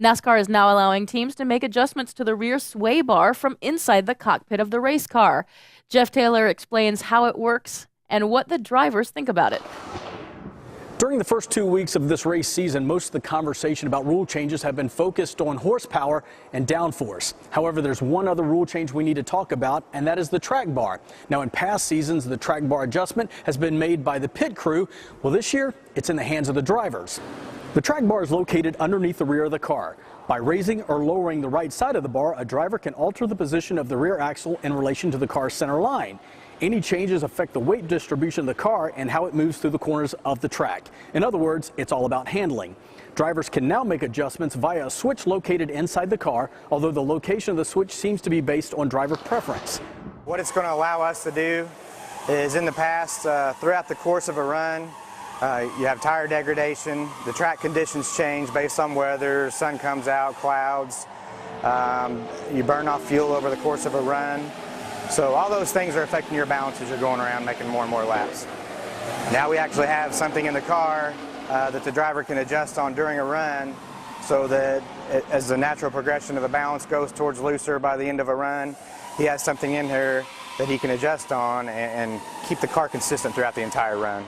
NASCAR is now allowing teams to make adjustments to the rear sway bar from inside the cockpit of the race car. Jeff Taylor explains how it works and what the drivers think about it. During the first 2 weeks of this race season, most of the conversation about rule changes have been focused on horsepower and downforce. However, there's one other rule change we need to talk about, and that is the track bar. Now, in past seasons, the track bar adjustment has been made by the pit crew. Well, this year, it's in the hands of the drivers. The track bar is located underneath the rear of the car. By raising or lowering the right side of the bar, a driver can alter the position of the rear axle in relation to the car's center line. Any changes affect the weight distribution of the car and how it moves through the corners of the track. In other words, it's all about handling. Drivers can now make adjustments via a switch located inside the car, although the location of the switch seems to be based on driver preference. What it's going to allow us to do is, in the past, throughout the course of a run, you have tire degradation, the track conditions change based on weather, sun comes out, clouds, you burn off fuel over the course of a run. So all those things are affecting your balance as you're going around making more and more laps. Now we actually have something in the car that the driver can adjust on during a run, so that as the natural progression of the balance goes towards looser by the end of a run, he has something in here that he can adjust on and keep the car consistent throughout the entire run.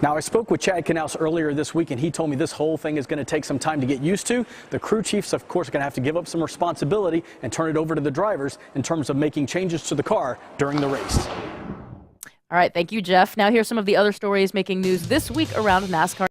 Now, I spoke with Chad Knaus earlier this week, and he told me this whole thing is going to take some time to get used to. The crew chiefs, of course, are going to have to give up some responsibility and turn it over to the drivers in terms of making changes to the car during the race. All right, thank you, Jeff. Now here's some of the other stories making news this week around NASCAR.